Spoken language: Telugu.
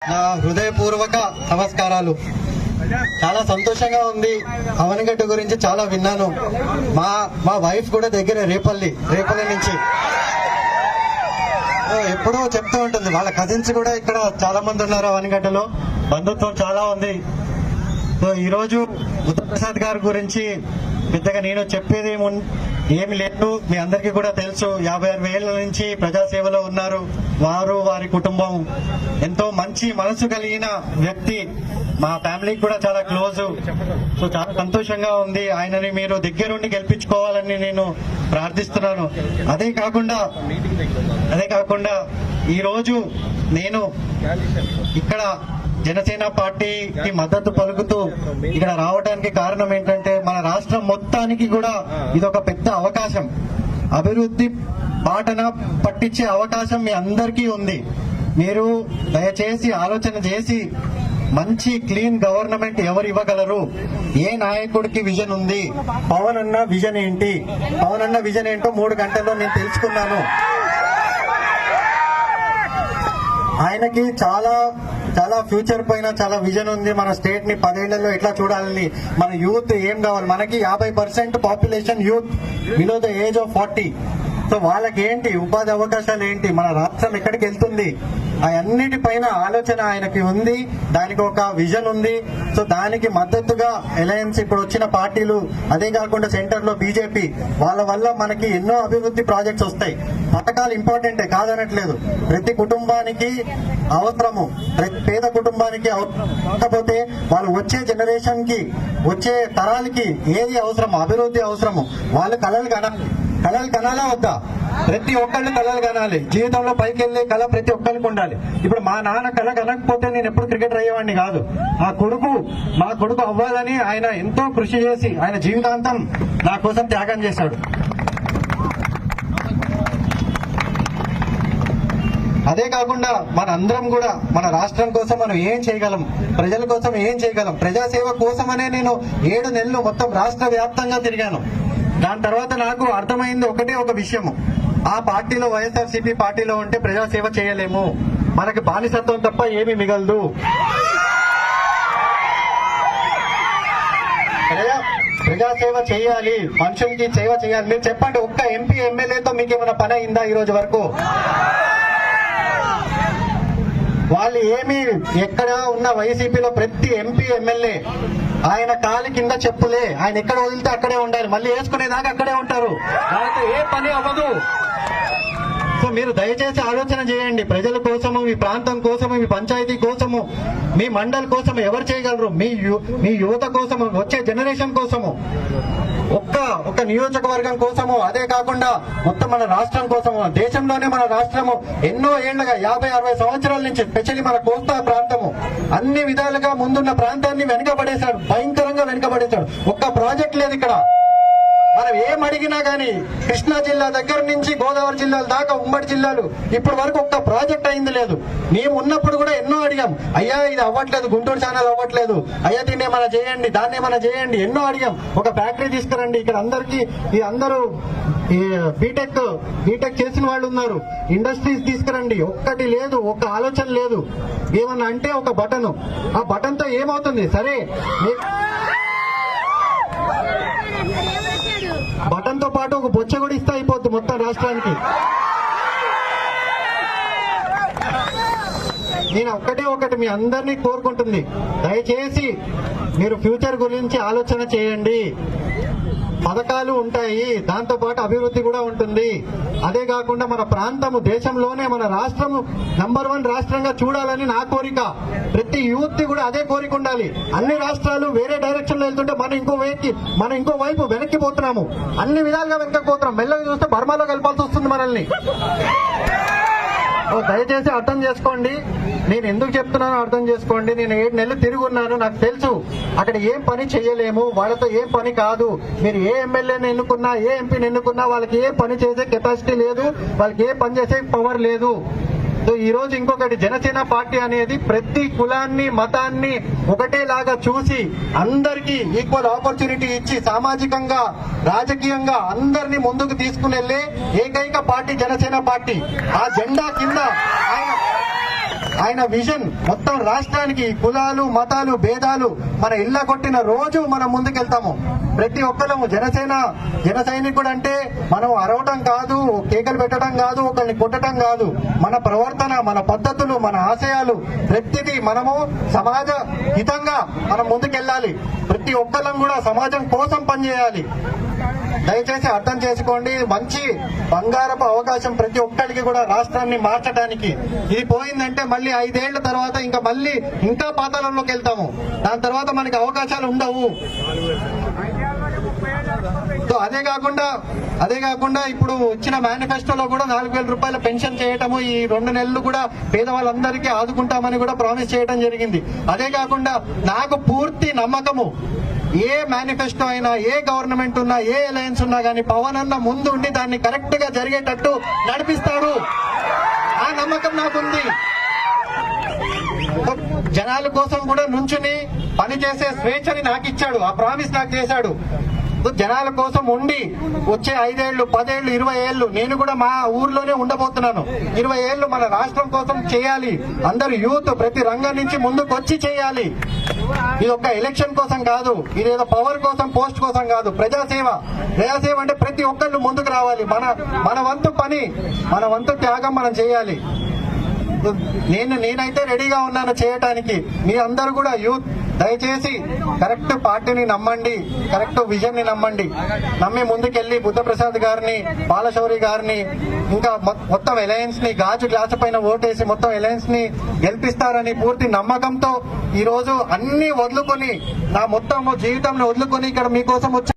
నా హృదయపూర్వక నమస్కారాలు. చాలా సంతోషంగా ఉంది. అవనిగడ్డ గురించి చాలా విన్నాను. మా వైఫ్ కూడా దగ్గర రేపల్లి నుంచి ఎప్పుడూ చెప్తూ ఉంటుంది. వాళ్ళ కజిన్స్ కూడా ఇక్కడ చాలా మంది ఉన్నారు. అవనిగడ్డలో బంధుత్వం చాలా ఉంది. సో ఈరోజు బుద్ధప్రసాద్ గారి గురించి పెద్దగా నేను చెప్పేది ఏమి లేదు. మీ అందరికీ కూడా తెలుసు. 56 ఏళ్ల నుంచి ప్రజాసేవలో ఉన్నారు. వారి కుటుంబం ఎంతో మంచి మనసు కలిగిన వ్యక్తి. మా ఫ్యామిలీకి కూడా చాలా క్లోజ్. సో చాలా సంతోషంగా ఉంది. ఆయనని మీరు దగ్గరుండి గెలిపించుకోవాలని నేను ప్రార్థిస్తున్నాను. అదే కాకుండా ఈరోజు నేను ఇక్కడ జనసేన పార్టీకి మద్దతు పలుకుతూ ఇక్కడ రావడానికి కారణం ఏంటంటే, మన రాష్ట్రం మొత్తానికి కూడా ఇదొక పెద్ద అవకాశం. అభివృద్ధి బాటన పట్టించే అవకాశం మీ అందరికీ ఉంది. మీరు దయచేసి ఆలోచన చేసి మంచి క్లీన్ గవర్నమెంట్ ఎవరు ఇవ్వగలరు? ఏ నాయకుడికి విజన్ ఉంది? పవన్ అన్న విజన్ ఏంటి? పవన్ అన్న విజన్ ఏంటో 3 గంటల్లో నేను తెలుసుకున్నాను. ఆయనకి చాలా ఫ్యూచర్ పైన చాలా విజన్ ఉంది. మన స్టేట్ ని 10 ఏళ్లలో ఎట్లా చూడాలని, మన యూత్ ఏం కావాలి. మనకి 50% population youth below the age of 40. So వాళ్ళకి ఏంటి ఉపాధి అవకాశాలు ఏంటి, మన రాష్ట్రం ఎక్కడికి వెళ్తుంది, అన్నిటిపైన ఆలోచన ఆయనకి ఉంది. దానికి ఒక విజన్ ఉంది. సో దానికి మద్దతుగా అలయన్స్ ఇప్పుడు వచ్చిన పార్టీలు, అదే కాకుండా సెంటర్ లో బీజేపీ, వాళ్ళ వల్ల మనకి ఎన్నో అభివృద్ధి ప్రాజెక్ట్స్ వస్తాయి. పథకాలు ఇంపార్టెంటే, కాదనట్లేదు. ప్రతి కుటుంబానికి అవసరము, ప్రతి పేద కుటుంబానికి కాకపోతే వాళ్ళు వచ్చే జనరేషన్ కి, వచ్చే తరాలకి ఏది అవసరము, అభివృద్ధి అవసరము. వాళ్ళు కలలు కనాలా వద్దా? ప్రతి ఒక్కళ్ళు కలలు కనాలి. జీవితంలో పైకి వెళ్లే కళ ప్రతి ఒక్కరికి ఉండాలి. ఇప్పుడు మా నాన్న కళ కనకపోతే నేను ఎప్పుడు క్రికెటర్ అయ్యేవాడిని కాదు. మా కొడుకు అవ్వాలని ఆయన ఎంతో కృషి చేసి ఆయన జీవితాంతం నా కోసం త్యాగం చేశాడు. అదే కాకుండా మన అందరం కూడా మన రాష్ట్రం కోసం మనం ఏం చేయగలం, ప్రజల కోసం ఏం చేయగలం, ప్రజాసేవ కోసమనే నేను 7 నెలలు మొత్తం రాష్ట్ర వ్యాప్తంగా తిరిగాను. దాని తర్వాత నాకు అర్థమైంది ఒక విషయము. ఆ పార్టీలో, వైఎస్ఆర్సీపీ పార్టీలో ఉంటే ప్రజాసేవ చేయలేము. మనకి బానిసత్వం తప్ప ఏమీ మిగలదు. ప్రజాసేవ చేయాలి, మనుషులకి సేవ చేయాలి. మీరు చెప్పండి, ఒక్క ఎంపీ ఎమ్మెల్యేతో మీకు ఏమైనా పని అయిందా ఈ రోజు వరకు? వాళ్ళు ఏమి, ఎక్కడ ఉన్న వైసీపీలో ప్రతి ఎంపీ ఎమ్మెల్యే ఆయన కాలి కింద చెప్పులే. ఆయన ఎక్కడ వదిలితే అక్కడే ఉండాలి, మళ్ళీ వేసుకునేదాకా అక్కడే ఉంటారు. వాళ్ళతో ఏ పని అవ్వదు. సో మీరు దయచేసి ఆలోచన చేయండి. ప్రజల కోసము, మీ ప్రాంతం కోసము, మీ పంచాయతీ కోసము, మీ మండలి కోసము ఎవరు చేయగలరు? మీ యువత కోసము, వచ్చే జనరేషన్ కోసము, ఒక్క నియోజకవర్గం కోసము, అదే కాకుండా మొత్తం మన రాష్ట్రం కోసము. దేశంలోనే మన రాష్ట్రము ఎన్నో ఏళ్లుగా 50-60 సంవత్సరాల నుంచి, స్పెషల్లీ మన కోస్తా ప్రాంతము అన్ని విధాలుగా ముందున్న ప్రాంతాన్ని వెనుకబడేశాడు, భయంకరంగా వెనుకబడేశాడు. ఒక్క ప్రాజెక్ట్ లేదు ఇక్కడ. మనం ఏం అడిగినా గానీ కృష్ణా జిల్లా దగ్గర నుంచి గోదావరి జిల్లాల దాకా, ఉమ్మడి జిల్లాలు ఇప్పటి వరకు ఒక్క ప్రాజెక్ట్ అయింది లేదు. మేము ఉన్నప్పుడు కూడా ఎన్నో అడిగాం. అయ్యా ఇది అవ్వట్లేదు, గుంటూరు ఛానల్ అవ్వట్లేదు, అయ్యా దీన్ని ఏమైనా చేయండి, దాన్ని ఏమైనా చేయండి, ఎన్నో అడిగాం. ఒక ఫ్యాక్టరీ తీసుకురండి, ఇక్కడ అందరికీ అందరూ బీటెక్ చేసిన వాళ్ళు ఉన్నారు, ఇండస్ట్రీస్ తీసుకురండి. ఒక్కటి లేదు, ఒక్క ఆలోచన లేదు. ఏమన్నా అంటే ఒక బటన్, ఆ బటన్ తో ఏమవుతుంది? సరే, బటన్ తో పాటు ఒక బొచ్చ కూడా ఇస్తే అయిపోద్ది మొత్తం రాష్ట్రానికి. నేను ఒకటి మీ అందరినీ కోరుకుంటుంది, దయచేసి మీరు ఫ్యూచర్ గురించి ఆలోచన చేయండి. పథకాలు ఉంటాయి, దాంతో పాటు అభివృద్ధి కూడా ఉంటుంది. అదే కాకుండా మన ప్రాంతము, దేశంలోనే మన రాష్ట్రము నంబర్ 1 రాష్ట్రంగా చూడాలని నా కోరిక. ప్రతి యూత్ కూడా అదే కోరిక ఉండాలి. అన్ని రాష్ట్రాలు వేరే డైరెక్షన్ లో వెళ్తుంటే మనం ఇంకో వైపు వెనక్కిపోతున్నాము. అన్ని విధాలుగా వెనక్కిపోతున్నాం. మెల్లగా చూస్తే బర్మాలో కలపాల్సి వస్తుంది మనల్ని. దయచేసి అర్థం చేసుకోండి. నేను ఎందుకు చెప్తున్నానో అర్థం చేసుకోండి. నేను 7 నెలలు తిరిగి ఉన్నాను. నాకు తెలుసు అక్కడ ఏం పని చేయలేము, వాళ్ళతో ఏం పని కాదు. మీరు ఏ ఎమ్మెల్యేని ఎన్నుకున్నా, ఏ ఎంపీని ఎన్నుకున్నా వాళ్ళకి ఏ పని చేసే కెపాసిటీ లేదు, వాళ్ళకి ఏ పని చేసే పవర్ లేదు. సో ఈ రోజు ఇంకొకటి, జనసేన పార్టీ అనేది ప్రతి కులాన్ని, మతాన్ని ఒకటేలాగా చూసి అందరికీ ఈక్వల్ ఆపర్చునిటీ ఇచ్చి సామాజికంగా, రాజకీయంగా అందరినీ ముందుకు తీసుకుని వెళ్లే ఏకైక పార్టీ జనసేన పార్టీ. ఆ జెండా కింద ఆయన ఆయన విజన్ మొత్తం రాష్ట్రానికి కులాలు మతాలు భేదాలు మన ఇళ్ళ కొట్టిన రోజు మనం ముందుకెళ్తాము. ప్రతి ఒక్కరము జన సైనికుడు అంటే మనం అరవటం కాదు, కేకలు పెట్టడం కాదు, ఒకరిని కొట్టడం కాదు. మన ప్రవర్తన, మన పద్ధతులు, మన ఆశయాలు ప్రతిదీ మనము సమాజ హితంగా మనం ముందుకెళ్ళాలి. ప్రతి ఒక్కరం కూడా సమాజం కోసం పనిచేయాలి. దయచేసి అర్థం చేసుకోండి. మంచి బంగారపు అవకాశం ప్రతి ఒక్కరికి కూడా రాష్ట్రాన్ని మార్చడానికి. ఇది పోయిందంటే మళ్ళీ 5 ఏళ్ల తర్వాత ఇంకా పాతాళంలోకి వెళ్తాము. దాని తర్వాత మనకి అవకాశాలు ఉండవు. అదే కాకుండా ఇప్పుడు ఇచ్చిన మేనిఫెస్టోలో కూడా 4,000 రూపాయల పెన్షన్ చేయటము, ఈ 2 నెలలు కూడా పేదవాళ్ళందరికీ ఆదుకుంటామని కూడా ప్రామిస్ చేయడం జరిగింది. అదే కాకుండా నాకు పూర్తి నమ్మకము, ఏ మేనిఫెస్టో అయినా, ఏ గవర్నమెంట్ ఉన్నా, ఏ అలయన్స్ ఉన్నా గానీ పవన్ అన్న ముందు ఉండి దాన్ని కరెక్ట్ గా జరిగేటట్టు నడిపిస్తాడు. ఆ నమ్మకం నాకుంది. జనాల కోసం కూడా నుంచుని పనిచేసే స్వేచ్ఛని నాకు ఇచ్చాడు. ఆ ప్రామిస్ నాకు చేశాడు. జనాల కోసం ఉండి వచ్చే 5 ఏళ్లు, 10 ఏళ్లు, 20 ఏళ్లు నేను కూడా మా ఊర్లోనే ఉండబోతున్నాను. 20 ఏళ్లు మన రాష్ట్రం కోసం చేయాలి. అందరు యూత్ ప్రతి రంగం నుంచి ముందుకు వచ్చి చేయాలి. ఇది ఒక ఎలక్షన్ కోసం కాదు, ఇదేదో పవర్ కోసం, పోస్ట్ కోసం కాదు. ప్రజాసేవ అంటే ప్రతి ఒక్కళ్ళు ముందుకు రావాలి. మన వంతు పని, మన వంతు త్యాగం మనం చేయాలి. నేనైతే రెడీగా ఉన్నాను చేయటానికి. మీ అందరూ కూడా యూత్ దయచేసి కరెక్ట్ పార్టీని నమ్మండి, కరెక్ట్ విజన్ ని నమ్మండి. నమ్మి ముందుకెళ్లి బుద్ధప్రసాద్ గారిని, బాలశౌరి గారిని, ఇంకా మొత్తం అలయన్స్ ని గాజు గ్లాసు పైన ఓటేసి మొత్తం అలయన్స్ ని గెలిపిస్తారని పూర్తి నమ్మకంతో ఈ రోజు అన్ని వదులుకొని, నా మొత్తం జీవితంలో వదులుకొని ఇక్కడ మీకోసం వచ్చి